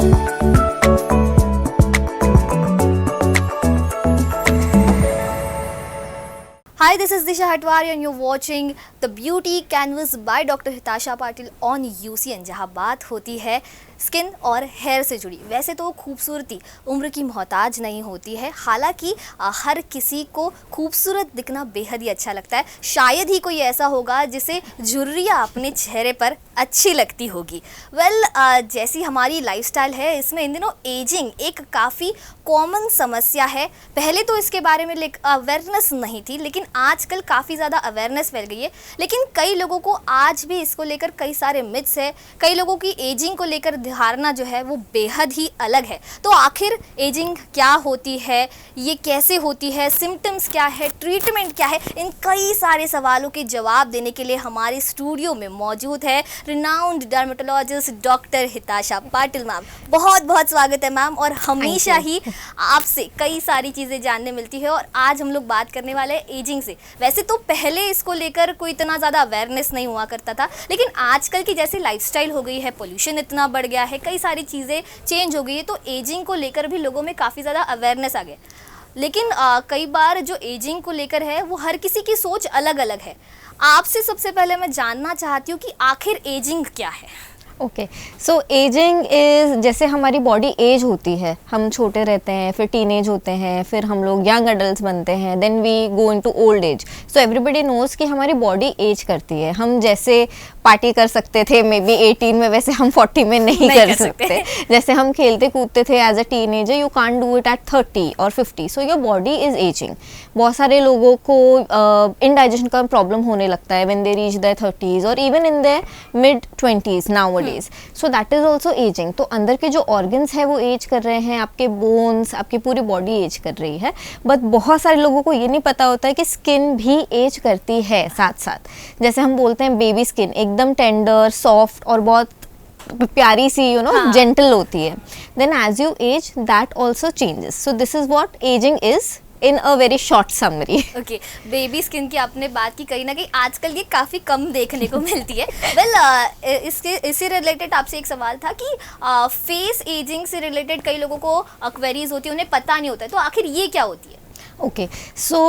Hi, this is Disha Hatwari and you're watching the Beauty Canvas by Dr. Hitasha Patil on UCN, जहाँ बात होती है skin और hair से जुड़ी। वैसे तो खूबसूरती उम्र की मोहताज नहीं होती है, हालांकि हर किसी को खूबसूरत दिखना बेहद ही अच्छा लगता है। शायद ही कोई ऐसा होगा जिसे झुर्रियाँ अपने चेहरे पर अच्छी लगती होगी। जैसी हमारी लाइफस्टाइल है, इसमें इन दिनों एजिंग एक काफ़ी कॉमन समस्या है। पहले तो इसके बारे में अवेयरनेस नहीं थी, लेकिन आजकल काफ़ी ज़्यादा अवेयरनेस फैल गई है। लेकिन कई लोगों को आज भी इसको लेकर कई सारे मिथ्स है। कई लोगों की एजिंग को लेकर धारणा जो है वो बेहद ही अलग है। तो आखिर एजिंग क्या होती है, ये कैसे होती है, सिम्टम्स क्या है, ट्रीटमेंट क्या है, इन कई सारे सवालों के जवाब देने के लिए हमारे स्टूडियो में मौजूद है renowned dermatologist doctor Hitasha Patil ma'am. बहुत बहुत स्वागत है मैम। और हमेशा ही आपसे कई सारी चीज़ें जानने मिलती है और आज हम लोग बात करने वाले हैं एजिंग से। वैसे तो पहले इसको लेकर कोई इतना ज़्यादा अवेयरनेस नहीं हुआ करता था, लेकिन आजकल की जैसी लाइफस्टाइल हो गई है, पोल्यूशन इतना बढ़ गया है, कई सारी चीज़ें चेंज हो गई है, तो एजिंग को लेकर भी लोगों में काफ़ी ज़्यादा अवेयरनेस आ गया। लेकिन कई बार जो एजिंग को लेकर है वो हर किसी की सोच अलग अलग है। आपसे सबसे पहले मैं जानना चाहती हूँ कि आखिर एजिंग क्या है? ओके, सो एजिंग इज़, जैसे हमारी बॉडी एज होती है, हम छोटे रहते हैं, फिर टीनेज होते हैं, फिर हम लोग यंग एडल्ट्स बनते हैं, then we go into old age. So everybody knows कि हमारी बॉडी एज करती है। हम जैसे पार्टी कर सकते थे मे बी 18 में, वैसे हम 40 में नहीं कर सकते। जैसे हम खेलते कूदते थे as a teenager, you can't do it at 30 और 50। So your body is ageing. बहुत सारे लोगों को इनडाइजेशन का प्रॉब्लम होने लगता है when they reach there 30s और even in their mid 20s nowadays. So that is also ageing. तो अंदर के जो ऑर्गन्स हैं वो एज कर रहे हैं, आपके बोन्स, आपकी पूरी बॉडी एज कर रही है। बट बहुत सारे लोगों को ये नहीं पता होता है कि स्किन भी एज करती है साथ साथ। जैसे हम बोलते हैं बेबी स्किन एकदम टेंडर, सॉफ्ट और बहुत प्यारी सी जेंटल होती है। Then as you age that also changes. So this is what ageing is in a very short summary. Okay, baby skin की आपने बात की, कहीं ना कहीं आजकल ये काफ़ी कम देखने को मिलती है। इससे रिलेटेड आपसे एक सवाल था कि फेस एजिंग से रिलेटेड कई लोगों को क्वेरीज होती है, उन्हें पता नहीं होता है, तो आखिर ये क्या होती है? Okay, so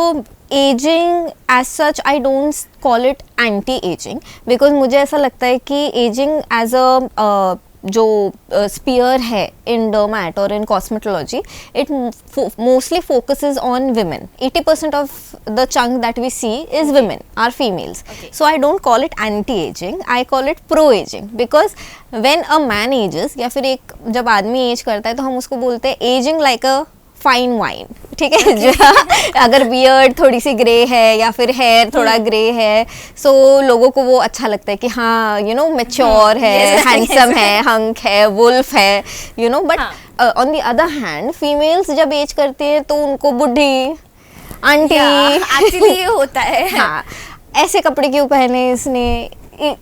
aging as such I don't call it anti-aging because मुझे ऐसा लगता है कि aging as a जो स्पीयर है in derm or in cosmetology, it mostly focuses on women. 80% of the chunk that we see is women, or females. So I don't call it anti ageing, I call it pro ageing. Because when a man ages, या फिर एक जब आदमी as करता है तो हम उसको बोलते हैं ageing like a fine wine, ठीक है। अगर बियर्ड थोड़ी सी ग्रे है या फिर हेयर थोड़ा ग्रे है, सो लोगों को वो अच्छा लगता है कि हाँ मैच्योर है, हैंडसम है, हंक है, वुल्फ है, but on the other hand females जब एज करती है तो उनको बुढ़ी, आंटी, एक्चुअली ये होता है। हाँ, ऐसे कपड़े क्यों पहने इसने,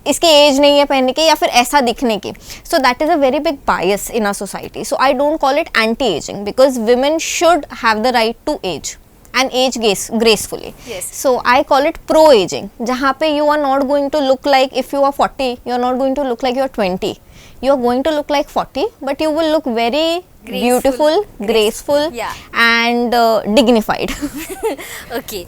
इसकी एज नहीं है पहनने की, या फिर ऐसा दिखने की। So that is a very big bias in our society. So I don't call it anti ageing because women should have the right to age and age gracefully. Yes. So I call it pro aging, जहाँ पे you are not going to look like, if you are 40 you are not going to look like you are 20, you are going to look like 40, but you will look very beautiful, graceful, and dignified. Okay,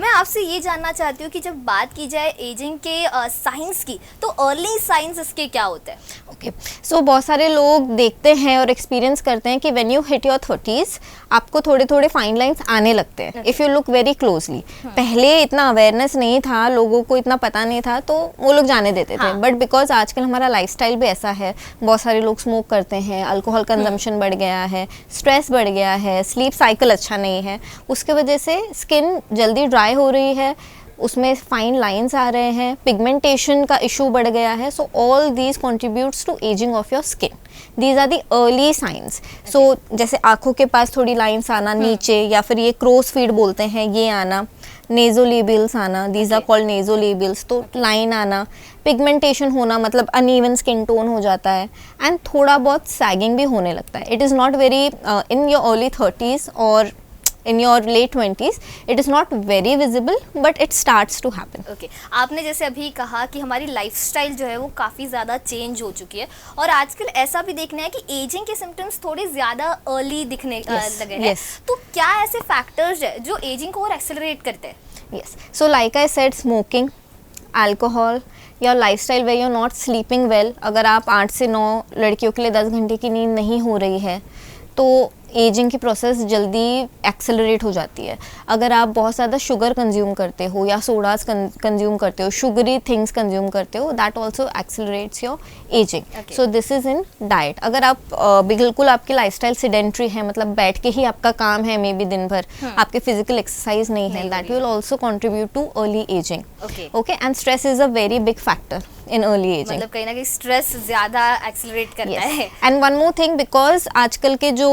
मैं आपसे ये जानना चाहती हूँ कि जब बात की जाए एजिंग के साइंस की, तो अर्ली साइंस इसके क्या होते हैं? ओके, सो बहुत सारे लोग देखते हैं और एक्सपीरियंस करते हैं कि when you hit your 30s आपको थोड़े थोड़े फाइन लाइंस आने लगते हैं if you look very closely. पहले इतना अवेयरनेस नहीं था, लोगों को इतना पता नहीं था, तो वो लोग जाने देते थे। बट बिकॉज आजकल हमारा लाइफस्टाइल भी ऐसा है, बहुत सारे लोग स्मोक करते हैं, अल्कोहल कंजम्पशन बढ़ गया है, स्ट्रेस बढ़ गया है, स्लीप साइकिल अच्छा नहीं है, उसके वजह से स्किन जल्दी ड्राई हो रही है, उसमें फाइन लाइंस आ रहे हैं, पिगमेंटेशन का इशू बढ़ गया है। So all these contributes to ageing of your skin. These are the early signs. So जैसे आँखों के पास थोड़ी लाइंस आना नीचे, या फिर ये क्रोस फीड बोलते हैं, ये आना, नेजोलेबियल्स आना, दीज आर कॉल्ड नेजोलेबियल्स, तो लाइन आना, पिगमेंटेशन होना, मतलब अनइवन स्किन टोन हो जाता है, एंड थोड़ा बहुत सैगिंग भी होने लगता है। It is not very in your early 30s और in your late 20s, it is not very visible, but it starts to happen. Okay आपने जैसे अभी कहा कि हमारी लाइफस्टाइल जो है वो काफ़ी ज़्यादा चेंज हो चुकी है और आजकल ऐसा भी देखना है कि एजिंग के सिम्टम्स थोड़े ज़्यादा अर्ली दिखने लगे हैं। yes. तो क्या ऐसे फैक्टर्स है जो एजिंग को और एक्सेलरेट करते हैं? Yes. So like I said, smoking, alcohol, your lifestyle where you're not sleeping well. अगर आप 8 से 9 लड़कियों के लिए 10 घंटे की नींद नहीं हो रही है तो एजिंग की प्रोसेस जल्दी एक्सेलरेट हो जाती है। अगर आप बहुत ज़्यादा शुगर कंज्यूम करते हो या सोडास कंज्यूम करते हो, शुगरी थिंग्स कंज्यूम करते हो, that also accelerates your ageing. So this is in diet. अगर आप बिल्कुल आपकी लाइफस्टाइल सिडेंट्री है, मतलब बैठ के ही आपका काम है मे बी दिन भर, आपके फिजिकल एक्सरसाइज नहीं है, that will also contribute too early ageing. Okay, and stress is a very big factor in early aging. मतलब कहीं ना कहीं स्ट्रेस ज़्यादा एक्सेलरेट करता है। And one more thing, because आजकल के जो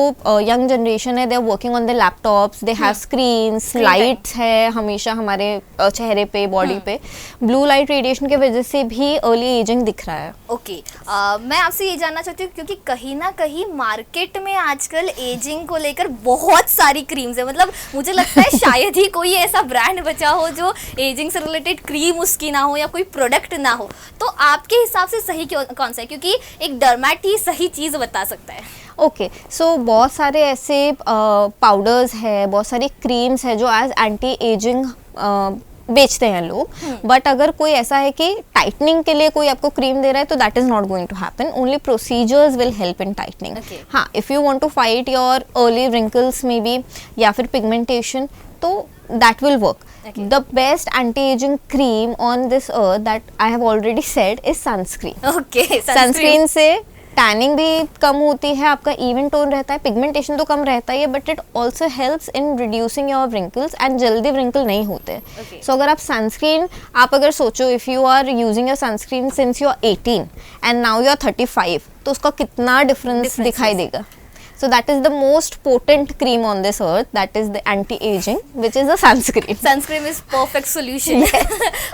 यंग जनरेशन है, they are working on the laptops, they have screens, lights है हमेशा हमारे चेहरे पे, बॉडी पे, ब्लू लाइट रेडिएशन के वजह से भी अर्ली एजिंग दिख रहा है। ओके मैं आपसे ये जानना चाहती हूँ क्योंकि कहीं ना कहीं मार्केट में आजकल एजिंग को लेकर बहुत सारी क्रीम्स है, मतलब मुझे लगता है शायद ही कोई ऐसा ब्रांड बचा हो जो एजिंग से रिलेटेड क्रीम उसकी ना हो या कोई प्रोडक्ट ना हो। तो आपके हिसाब से सही कौन सा है, क्योंकि एक डर्मेट ही सही चीज़ बता सकता है। ओके, सो बहुत सारे ऐसे पाउडर्स है, बहुत सारी क्रीम्स है जो एज एंटी एजिंग बेचते हैं लोग, बट अगर कोई ऐसा है कि टाइटनिंग के लिए कोई आपको क्रीम दे रहा है तो that is not going to happen. Only procedures will help in tightening. हाँ, if you want to fight your early wrinkles maybe या फिर पिगमेंटेशन, तो that will work. The best anti-aging cream on this earth that I have already said is sunscreen. Okay, sunscreen से tanning भी कम होती है, आपका even tone रहता है, पिगमेंटेशन तो कम रहता ही है, but it also helps in reducing your wrinkles and जल्दी रिंकल नहीं होते। सो अगर आप सनस्क्रीन, आप अगर सोचो if you are using your sunscreen since you are 18 and now you are 35, तो उसका कितना डिफरेंस दिखाई देगा। So that is the most potent cream on this earth, that is the anti-aging, which is the sunscreen. Sunscreen is perfect solution.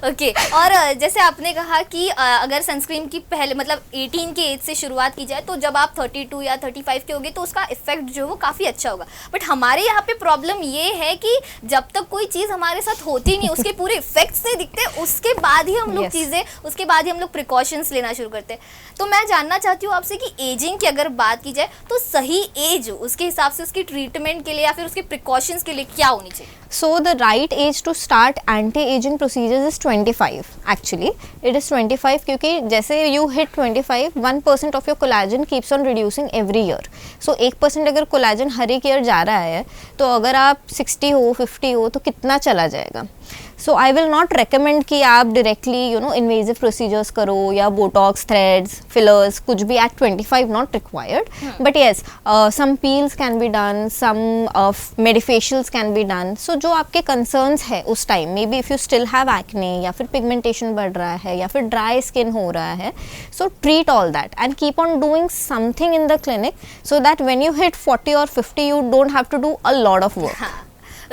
Okay. और जैसे आपने कहा कि अगर सनस्क्रीन की पहले मतलब 18 के एज से शुरुआत की जाए तो जब आप 32 या 35 के होगे तो उसका इफेक्ट जो है वो काफ़ी अच्छा होगा। बट हमारे यहाँ पे प्रॉब्लम ये है कि जब तक कोई चीज़ हमारे साथ होती नहीं, उसके पूरे इफेक्ट्स नहीं दिखते, उसके बाद ही हम लोग चीज़ें, उसके बाद ही हम लोग प्रिकॉशंस लेना शुरू करते हैं। तो मैं जानना चाहती हूँ आपसे कि एजिंग की अगर बात की जाए तो सही एज उसके हिसाब से उसकी ट्रीटमेंट के लिए या फिर उसके प्रिकॉशंस के लिए क्या होनी चाहिए? So the right age to start anti-aging procedures is 25. Actually, it is 25 क्योंकि जैसे you hit 25, 1% of your collagen keeps on reducing every year. So 1% अगर collagen हर एक ईयर जा रहा है तो अगर आप 60 हो, 50 हो तो कितना चला जाएगा? So I will not recommend कि आप directly invasive procedures करो या botox, threads, fillers, कुछ भी at 25 not required. But yes, some peels can be done, some medifacials can be done. So जो आपके concerns है उस time, maybe if you still have acne या फिर pigmentation बढ़ रहा है या फिर dry skin हो रहा है, so treat all that and keep on doing something in the clinic so that when you hit 40 or 50 you don't have to do a lot of work.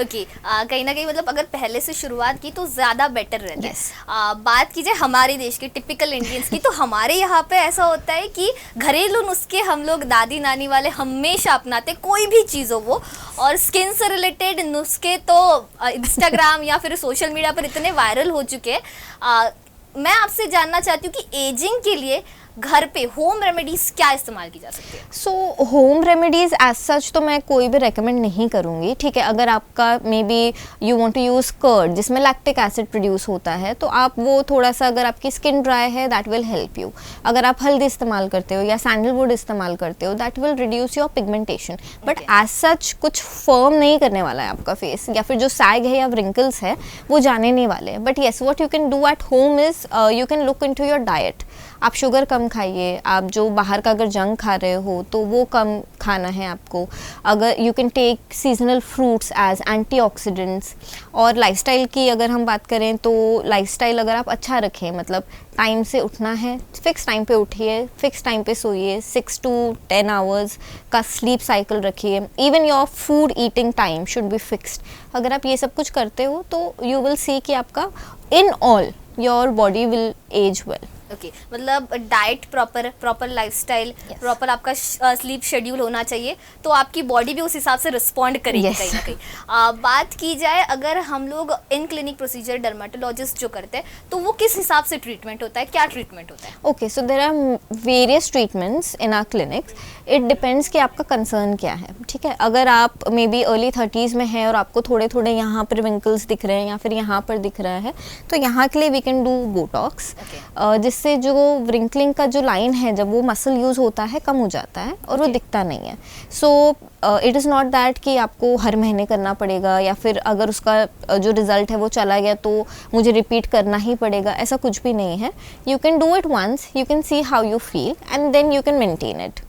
Okay कहीं ना कहीं मतलब अगर पहले से शुरुआत की तो ज़्यादा बेटर रहता है। बात कीजिए हमारे देश के टिपिकल इंडियंस की, तो हमारे यहाँ पे ऐसा होता है कि घरेलू नुस्खे हम लोग दादी नानी वाले हमेशा अपनाते, कोई भी चीज़ हो वो, और स्किन से रिलेटेड नुस्खे तो इंस्टाग्राम या फिर सोशल मीडिया पर इतने वायरल हो चुके हैं। मैं आपसे जानना चाहती हूँ कि एजिंग के लिए घर पे होम रेमेडीज क्या इस्तेमाल की जा सकती है? So home remedies as such तो मैं कोई भी रेकमेंड नहीं करूँगी, ठीक है। अगर आपका maybe you want to use curd जिसमें लैक्टिक एसिड प्रोड्यूस होता है तो आप वो थोड़ा सा, अगर आपकी स्किन ड्राई है दैट विल हेल्प यू। अगर आप हल्दी इस्तेमाल करते हो या सैंडलवुड इस्तेमाल करते हो that will reduce your pigmentation, but as such कुछ फर्म नहीं करने वाला है आपका फेस, या फिर जो सैग है या रिंकल्स है वो जाने नहीं वाले हैं। But yes, what you can do at home is you can look into your diet. आप शुगर कम खाइए, आप जो बाहर का अगर जंक खा रहे हो तो वो कम खाना है आपको। अगर you can take seasonal fruits as antioxidants. और लाइफस्टाइल की अगर हम बात करें तो लाइफस्टाइल अगर आप अच्छा रखें, मतलब टाइम से उठना है, फिक्स टाइम पे उठिए, फिक्स टाइम पे सोइए, 6 to 10 आवर्स का स्लीप साइकिल रखिए। Even your food eating time should be fixed. अगर आप ये सब कुछ करते हो तो यू विल सी कि आपका in all your body will age well. Okay मतलब डाइट प्रॉपर लाइफस्टाइल, प्रॉपर आपका स्लीप शेड्यूल होना चाहिए, तो आपकी बॉडी भी उस हिसाब से रिस्पॉन्ड करेगी कहीं ना कहीं। बात की जाए अगर हम लोग इन क्लिनिक प्रोसीजर डर्मेटोलॉजिस्ट जो करते हैं तो वो किस हिसाब से ट्रीटमेंट होता है, क्या ट्रीटमेंट होता है? Okay, so there are various treatments in our clinics. It depends कि आपका कंसर्न क्या है, ठीक है। अगर आप मे बी अर्ली 30s में हैं और आपको थोड़े थोड़े यहाँ पर विंकल्स दिख रहे हैं या फिर यहाँ पर दिख रहा है, तो यहाँ के लिए वी कैन डू बोटॉक्स, जिससे जो व्रिंकलिंग का जो लाइन है जब वो मसल यूज़ होता है कम हो जाता है और वो दिखता नहीं है। So it is not that कि आपको हर महीने करना पड़ेगा या फिर अगर उसका जो रिज़ल्ट है वो चला गया तो मुझे रिपीट करना ही पड़ेगा, ऐसा कुछ भी नहीं है। You can do it once, you can see how you feel and then you can maintain it.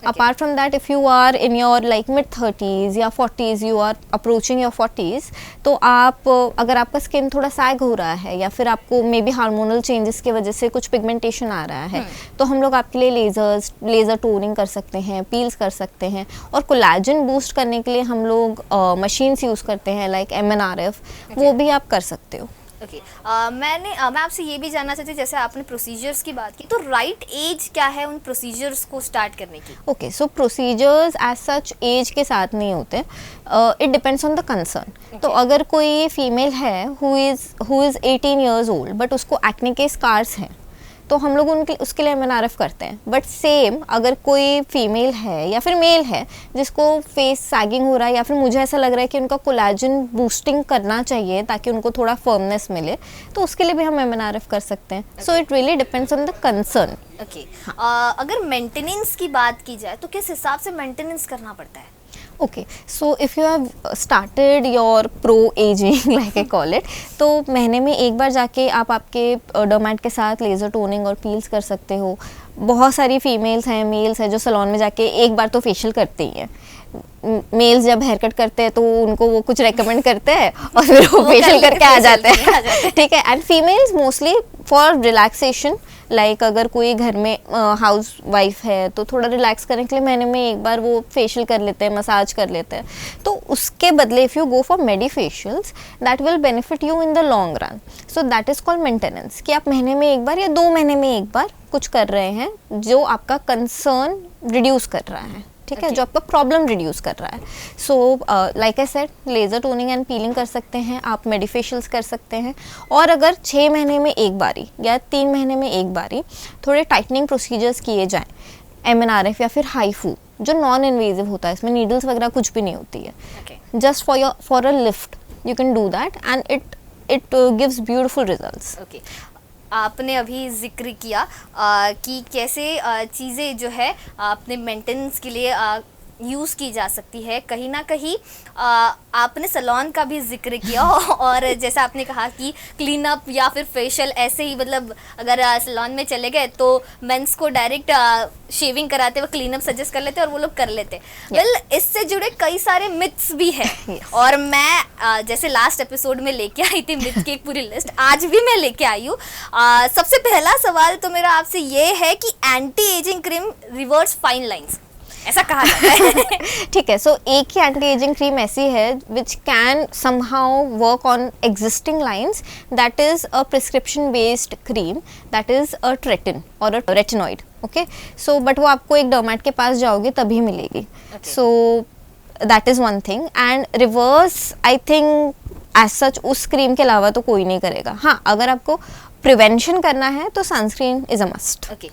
Apart from that, if you are in your like mid 30s या 40s, you are approaching your 40s, तो आप अगर आपका skin थोड़ा सैग हो रहा है या फिर आपको मे बी हार्मोनल चेंजेस की वजह से कुछ पिगमेंटेशन आ रहा है, तो हम लोग आपके लिए लेज़र टोनिंग कर सकते हैं, पील्स कर सकते हैं, और कोलैजन बूस्ट करने के लिए हम लोग मशीन्स यूज़ करते हैं लाइक MNRF, वो भी आप कर सकते हो। ओके मैं आपसे ये भी जानना चाहती हूँ, जैसे आपने प्रोसीजर्स की बात की, तो राइट एज क्या है उन प्रोसीजर्स को स्टार्ट करने की? ओके, सो प्रोसीजर्स एज सच एज के साथ नहीं होते, it depends on the concern. तो अगर कोई फीमेल है who is 18 years old but उसको एक्ने के स्कार्स हैं, तो हम लोग उसके लिए MNRF करते हैं। बट सेम अगर कोई फीमेल है या फिर मेल है जिसको फेस सैगिंग हो रहा है या फिर मुझे ऐसा लग रहा है कि उनका कोलैजन बूस्टिंग करना चाहिए ताकि उनको थोड़ा फर्मनेस मिले, तो उसके लिए भी हम MNRF कर सकते हैं। So it really depends on the concern. Okay, अगर मेंटेनेंस की बात की जाए तो किस हिसाब से मेंटेनेंस करना पड़ता है? Okay, so if you have started your pro ageing like I call it, तो महीने में एक बार जाके आप आपके डर्मेट के साथ लेज़र टोनिंग और पील्स कर सकते हो। बहुत सारी फीमेल्स हैं, मेल्स हैं जो सैलून में जाके एक बार तो फेशियल करते ही हैं। मेल्स जब हेयर कट करते हैं तो उनको वो कुछ रेकमेंड करते हैं और फिर वो फेशियल करके आ जाते हैं, ठीक है। And females mostly for relaxation, like अगर कोई घर में हाउस वाइफ है तो थोड़ा रिलैक्स करने के लिए महीने में एक बार वो फेशियल कर लेते हैं, मसाज कर लेते हैं। तो उसके बदले if you go for medi facials that will benefit you in the long run. So that is called maintenance, कि आप महीने में एक बार या 2 महीने में एक बार कुछ कर रहे हैं जो आपका कंसर्न रिड्यूस कर रहा है, ठीक है, जो आपका प्रॉब्लम रिड्यूस कर रहा है। So like I said, laser toning and piling कर सकते हैं आप, मेडिफेशियल्स कर सकते हैं, और अगर 6 महीने में एक बारी या 3 महीने में एक बारी थोड़े टाइटनिंग प्रोसीजर्स किए जाएं, MNRF या फिर हाईफू जो नॉन इन्वेजिव होता है, इसमें नीडल्स वगैरह कुछ भी नहीं होती है, just for a lift you can do that and it gives beautiful results. Okay, आपने अभी जिक्र किया कि कैसे चीज़ें जो है अपने मेंटेनेंस के लिए यूज़ की जा सकती है। कहीं ना कहीं आपने सैलून का भी जिक्र किया और जैसा आपने कहा कि क्लीन अप या फिर फेशियल ऐसे ही, मतलब अगर सैलून में चले गए तो मेंस को डायरेक्ट शेविंग कराते हुए क्लीन अप सजेस्ट कर लेते और वो लोग कर लेते। वेल, इससे जुड़े कई सारे मिथ्स भी हैं और मैं जैसे लास्ट एपिसोड में लेके आई थी मिथ्स की एक पूरी लिस्ट, आज भी मैं लेके आई हूँ। सबसे पहला सवाल तो मेरा आपसे ये है कि anti ageing cream reverse fine lines, ऐसा कहा जाता है। ठीक है, सो एक ही एंटी एजिंग क्रीम ऐसी है which can somehow work on existing lines, that is a prescription based cream, that is a tretinoin or a retinoid. Okay, so but वो आपको एक डर्मेट के पास जाओगे तभी मिलेगी। So that is one thing, and reverse I think as such उस cream के अलावा तो कोई नहीं करेगा। हाँ, अगर आपको प्रिवेंशन करना है तो sunscreen is a must. Okay,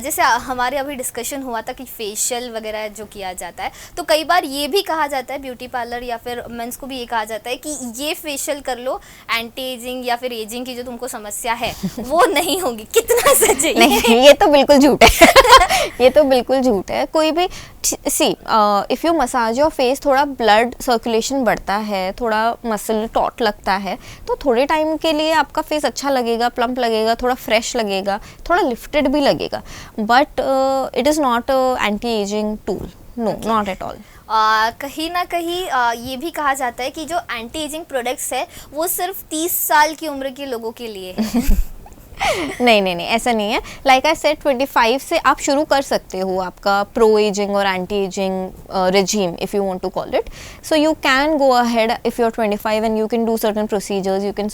जैसे हमारे अभी डिस्कशन हुआ था कि फेशियल वगैरह जो किया जाता है, तो कई बार ये भी कहा जाता है ब्यूटी पार्लर या फिर मेंस को भी ये कहा जाता है कि ये फेशियल कर लो, एंटी एजिंग या फिर एजिंग की जो तुमको समस्या है वो नहीं होगी। कितना सच है? नहीं, ये तो बिल्कुल झूठ है। ये तो बिल्कुल झूठ है। कोई भी सी if you massage your face, थोड़ा ब्लड सर्कुलेशन बढ़ता है, थोड़ा मसल टॉट लगता है, तो थोड़े टाइम के लिए आपका फेस अच्छा लगेगा, प्लम्प लगेगा, थोड़ा फ्रेश लगेगा, थोड़ा लिफ्टेड भी लगेगा, but it is not anti aging tool, no, not at all. कहीं ना कहीं ये भी कहा जाता है कि जो एंटी एजिंग प्रोडक्ट्स है वो सिर्फ 30 साल की उम्र के लोगों के लिए है। नहीं, ऐसा नहीं है। लाइक आई सेड, 25 से आप शुरू कर सकते हो आपका प्रो एजिंग और anti aging regime, if you want to call it. So you can go ahead if you are 25 and you can do certain procedures, you can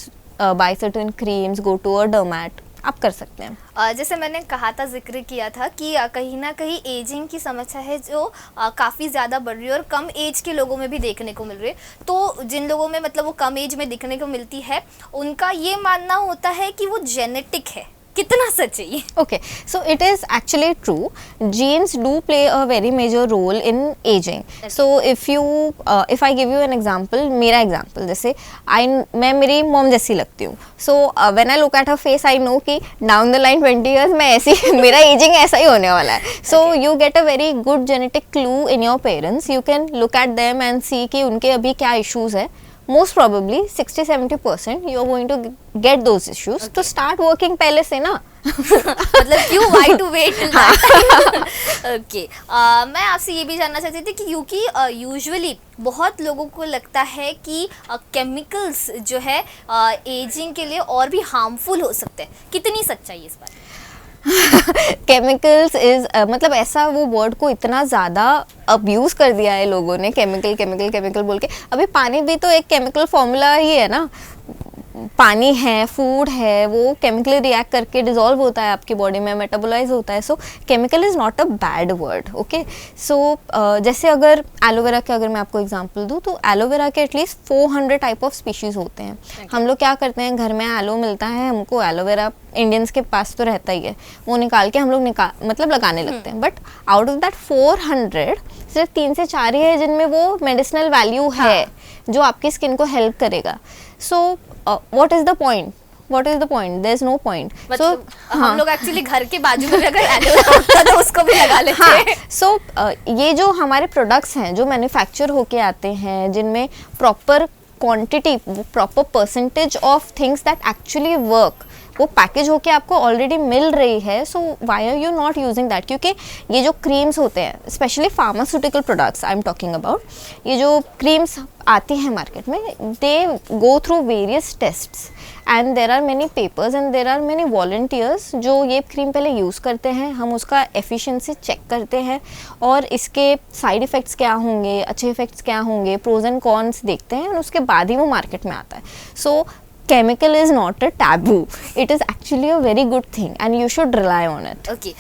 buy certain creams, go to a dermat, आप कर सकते हैं। जैसे मैंने कहा था, जिक्र किया था कि कहीं ना कहीं एजिंग की समस्या है जो काफ़ी ज़्यादा बढ़ रही है और कम एज के लोगों में भी देखने को मिल रही है। तो जिन लोगों में मतलब वो कम एज में दिखने को मिलती है, उनका ये मानना होता है कि वो जेनेटिक है। कितना सच है ये? Okay, so it is actually true. Genes do play a very major role in aging. Okay. So if I give you an example, मेरा example जैसे मैं मेरी मॉम जैसी लगती हूँ. So when I look at her face, I know कि down the line 20 years मैं ऐसी मेरा aging ऐसा ही होने वाला है. So you get a very good genetic clue in your parents. You can look at them and see कि उनके अभी क्या issues है. Most probably 60-70% you are going to get those issues. तो start working पहले से ना. मतलब क्यों, why to wait till that? Okay. मैं आपसे ये भी जानना चाहती थी कि क्योंकि यूजुअली बहुत लोगों को लगता है कि केमिकल्स जो है एजिंग के लिए और भी हार्मफुल हो सकते हैं। कितनी सच्चाई है इस बात? केमिकल्स इज मतलब ऐसा वो वर्ड को इतना ज़्यादा अब्यूज़ कर दिया है लोगों ने, केमिकल केमिकल केमिकल बोल के। अभी पानी भी तो एक केमिकल फॉर्मूला ही है ना, पानी है, फूड है, वो केमिकली रिएक्ट करके डिजॉल्व होता है आपकी बॉडी में, मेटाबोलाइज होता है। So chemical is not a bad word, okay. So जैसे अगर एलोवेरा के अगर मैं आपको एग्जांपल दूँ तो एलोवेरा के एटलीस्ट 400 टाइप ऑफ स्पीशीज़ होते हैं। हम लोग क्या करते हैं, घर में एलो मिलता है हमको, एलोवेरा इंडियंस के पास तो रहता ही है, वो निकाल के हम लोग मतलब लगाने लगते हैं। बट आउट ऑफ दैट 400 सिर्फ 3 से 4 ही है जिनमें वो मेडिसिनल वैल्यू है जो आपकी स्किन को हेल्प करेगा। सो what is the point? There is no point. मतलब हम लोग एक्चुअली घर के बाजू में अगर एलोवेरा होता तो उसको भी लगा लेते हैं। सो ये जो हमारे प्रोडक्ट्स हैं जो मैन्युफैक्चर होके आते हैं, जिनमें proper quantity, proper percentage of things that actually work, वो पैकेज होके आपको ऑलरेडी मिल रही है। So why are you not using that? क्योंकि ये जो क्रीम्स होते हैं, specially pharmaceutical products I am talking about, ये जो क्रीम्स आती हैं मार्केट में, they go through various tests and there are many papers and there are many volunteers जो ये क्रीम पहले यूज़ करते हैं। हम उसका एफिशिएंसी चेक करते हैं और इसके साइड इफ़ेक्ट्स क्या होंगे, अच्छे इफ़ेक्ट्स क्या होंगे, प्रोज एंड कॉन्स देखते हैं और उसके बाद ही वो मार्केट में आता है। सो chemical is not a taboo, it is actually a very good thing and you should rely on it. Okay.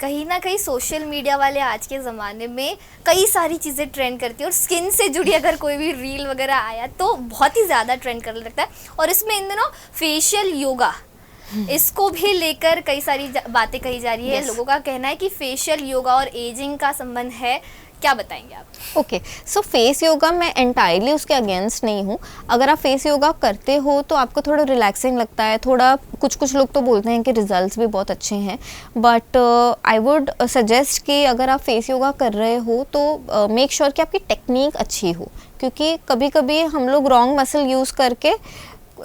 कहीं ना कहीं सोशल मीडिया वाले आज के ज़माने में कई सारी चीज़ें ट्रेंड करती है और स्किन से जुड़ी अगर कोई भी रील वगैरह आया तो बहुत ही ज़्यादा ट्रेंड करने लगता है। और इसमें इन दिनों फेशियल योगा, इसको भी लेकर कई सारी बातें कही जा रही है। लोगों का कहना है कि फेशियल योगा और एजिंग का संबंध है। क्या बताएंगे आप? ओके, सो फेस योगा मैं एंटायरली उसके अगेंस्ट नहीं हूँ। अगर आप फेस योगा करते हो तो आपको थोड़ा रिलैक्सिंग लगता है, थोड़ा कुछ लोग तो बोलते हैं कि रिजल्ट्स भी बहुत अच्छे हैं, बट आई वुड सजेस्ट कि अगर आप फेस योगा कर रहे हो तो मेक श्योर कि आपकी टेक्निक अच्छी हो, क्योंकि कभी कभी हम लोग रॉन्ग मसल यूज़ करके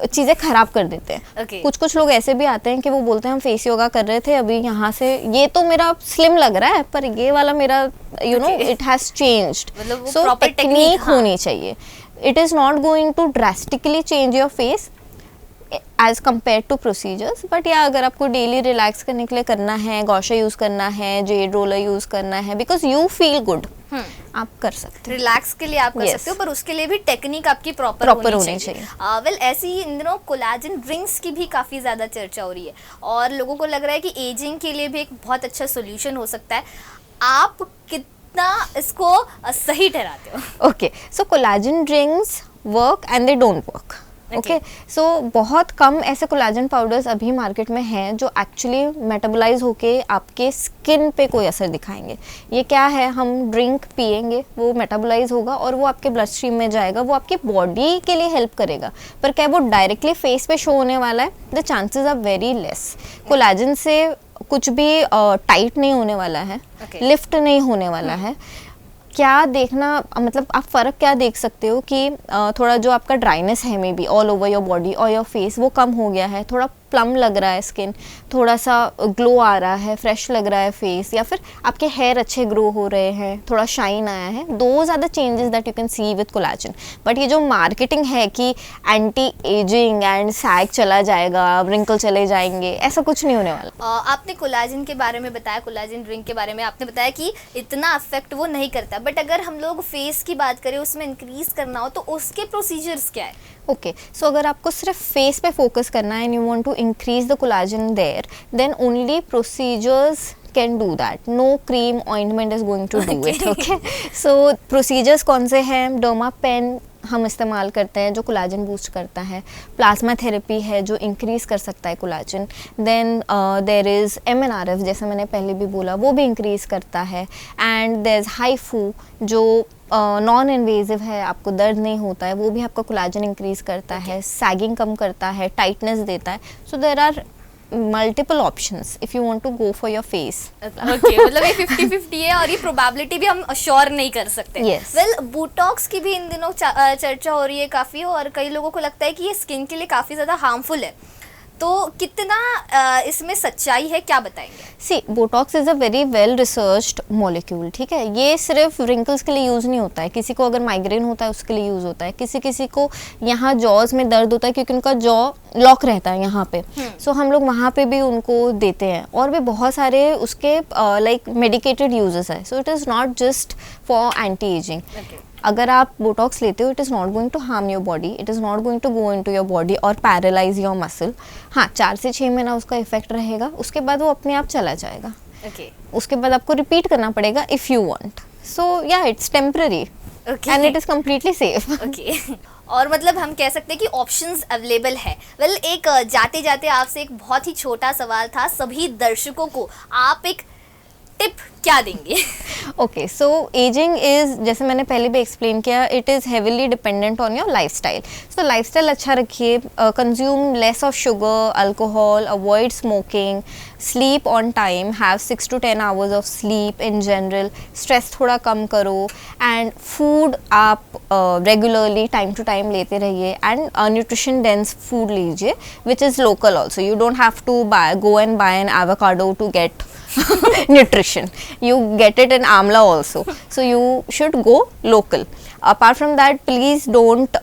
चीज़ें ख़राब कर देते हैं। Okay. कुछ लोग ऐसे भी आते हैं कि वो बोलते हैं हम फेस योगा कर रहे थे, अभी यहाँ से ये तो मेरा स्लिम लग रहा है पर ये वाला मेरा you know it has changed. So technique होनी चाहिए। It is not going to drastically change your face as compare to procedures, but या अगर आपको डेली रिलैक्स करने के लिए करना है, गौशा यूज़ करना है, जेड रोलर यूज़ करना है, बिकॉज यू फील गुड, आप कर सकते हैं। रिलैक्स के लिए आप कर सकते हो, पर उसके लिए भी टेक्निक आपकी प्रॉपर होनी चाहिए। वेल ऐसी ही इन दिनों कोलाजन ड्रिंक्स की भी काफ़ी ज़्यादा चर्चा हो रही है और लोगों को लग रहा है कि एजिंग के लिए भी एक बहुत अच्छा सोल्यूशन हो सकता है। आप कितना इसको सही ठहराते हो? Okay, so collagen drinks work and they don't work. Okay, so बहुत कम ऐसे कोलाजन पाउडर्स अभी मार्केट में हैं जो एक्चुअली मेटाबोलाइज होके आपके स्किन पे कोई असर दिखाएंगे। ये क्या है, हम ड्रिंक पिएंगे, वो मेटाबोलाइज होगा और वो आपके ब्लड स्ट्रीम में जाएगा, वो आपकी बॉडी के लिए हेल्प करेगा, पर क्या वो डायरेक्टली फेस पे शो होने वाला है? The chances are very less. Collagen से कुछ भी टाइट नहीं होने वाला है, लिफ्ट नहीं होने वाला है। क्या देखना, मतलब आप फ़र्क क्या देख सकते हो कि थोड़ा जो आपका ड्राइनेस है may be all over your body और योर फेस वो कम हो गया है, थोड़ा प्लम लग रहा है स्किन, थोड़ा सा ग्लो आ रहा है, फ्रेश लग रहा है फेस, या फिर आपके हेयर अच्छे ग्रो हो रहे हैं, थोड़ा शाइन आया है। Those are the changes that you can see with collagen. But ये जो मार्केटिंग है कि एंटी एजिंग एंड सैग चला जाएगा, रिंकल चले जाएंगे, ऐसा कुछ नहीं होने वाला। आपने कोलाजन के बारे में बताया, कोलाजन ड्रिंक के बारे में आपने बताया कि इतना अफेक्ट वो नहीं करता, बट अगर हम लोग फेस की बात करें, उसमें इंक्रीज करना हो तो उसके प्रोसीजर्स क्या है? ओके, सो अगर आपको सिर्फ फेस पे फोकस करना है and you want to increase the collagen there, then only procedures can do that. No cream ointment is going to do it. Okay. So procedures कौन से हैं? डर्मा पेन हम इस्तेमाल करते हैं जो कोलाजन बूस्ट करता है, प्लाज्मा थेरेपी है जो इंक्रीज़ कर सकता है collagen, then there is MNRF जैसे मैंने पहले भी बोला वो भी इंक्रीज़ करता है, एंड देर इज़ हाईफू जो नॉन इन्वेजिव है, आपको दर्द नहीं होता है, वो भी आपका कोलाजन इंक्रीज़ करता है, सैगिंग कम करता है, टाइटनेस देता है. So there are multiple options if you want to go for your face. Okay, मतलब ये 50-50 है और ये प्रोबेबिलिटी भी हम अश्योर नहीं कर सकते. Yes. वेल, बोटॉक्स की भी इन दिनों चर्चा हो रही है काफ़ी, और कई लोगों को लगता है कि ये स्किन के लिए काफ़ी ज़्यादा हार्मफुल है. तो कितना इसमें सच्चाई है, क्या बताएंगे? See, botox is a very well researched molecule. ठीक है, ये सिर्फ रिंकल्स के लिए यूज़ नहीं होता है. किसी को अगर माइग्रेन होता है उसके लिए यूज़ होता है, किसी को यहाँ जॉज में दर्द होता है क्योंकि उनका जॉ लॉक रहता है यहाँ पे, सो हम लोग वहाँ पे भी उनको देते हैं. और भी बहुत सारे उसके लाइक मेडिकेटेड यूजेस है. So it is not just for anti aging. अगर आप बोटॉक्स लेते हो, it is not going to harm your body, it is not going to go into your body और पैरालाइज योर मसल. हाँ, 4 से 6 महीना उसका इफेक्ट रहेगा, उसके बाद वो अपने आप चला जाएगा. उसके बाद आपको रिपीट करना पड़ेगा if you want. So yeah, it's temporary and it is completely safe. Okay. और मतलब हम कह सकते हैं कि ऑप्शंस अवेलेबल है. वेल, एक जाते जाते आपसे एक बहुत ही छोटा सवाल था. सभी दर्शकों को आप एक टिप क्या देंगे? ओके, सो एजिंग इज़, जैसे मैंने पहले भी एक्सप्लेन किया, it is heavily dependent on your lifestyle. So lifestyle अच्छा रखिए, consume less of sugar, alcohol, avoid smoking, sleep on time, have 6 to 10 hours of sleep in general, stress थोड़ा कम करो, एंड फूड आप रेगुलरली टाइम टू टाइम लेते रहिए, and nutrition dense food लीजिए which is local also. You don't have to go and buy an avocado to get nutrition. You get it in Amla also, so you should go local. Apart from that, please don't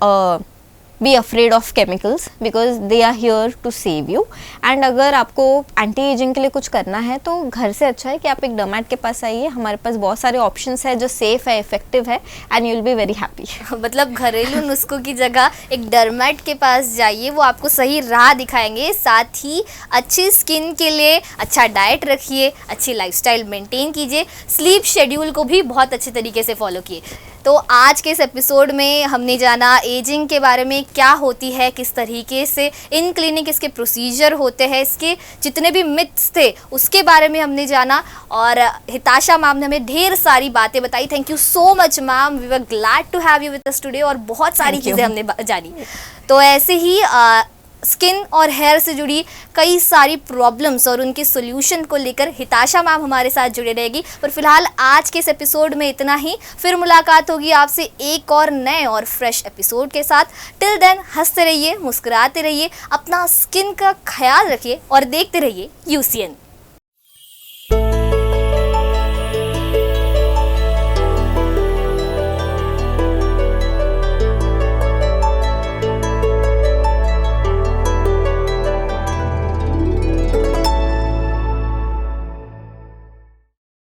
be afraid of chemicals because they are here to save you. And अगर आपको anti ageing के लिए कुछ करना है तो घर से अच्छा है कि आप एक डर्मैट के पास आइए. हमारे पास बहुत सारे ऑप्शंस है जो सेफ है, इफेक्टिव है, and you will be very happy. मतलब घरेलू नुस्खों की जगह एक डर्मैट के पास जाइए, वो आपको सही राह दिखाएंगे. साथ ही अच्छी स्किन के लिए अच्छा डाइट रखिए, अच्छी लाइफस्टाइल मेंटेन कीजिए, स्लीप शेड्यूल को भी बहुत अच्छे तरीके से फॉलो किए. तो आज के इस एपिसोड में हमने जाना एजिंग के बारे में, क्या होती है, किस तरीके से इन क्लिनिक इसके प्रोसीजर होते हैं, इसके जितने भी मिथ्स थे उसके बारे में हमने जाना. और हिताशा मैम ने हमें ढेर सारी बातें बताई. Thank you so much ma'am, we were glad to have you with us today. और बहुत सारी चीज़ें हमने जानी. तो ऐसे ही स्किन और हेयर से जुड़ी कई सारी प्रॉब्लम्स और उनके सॉल्यूशन को लेकर हिताशा मैम हमारे साथ जुड़े रहेगी. पर फिलहाल आज के इस एपिसोड में इतना ही. फिर मुलाकात होगी आपसे एक और नए और फ्रेश एपिसोड के साथ. टिल देन हंसते रहिए, मुस्कुराते रहिए, अपना स्किन का ख्याल रखिए और देखते रहिए UCN.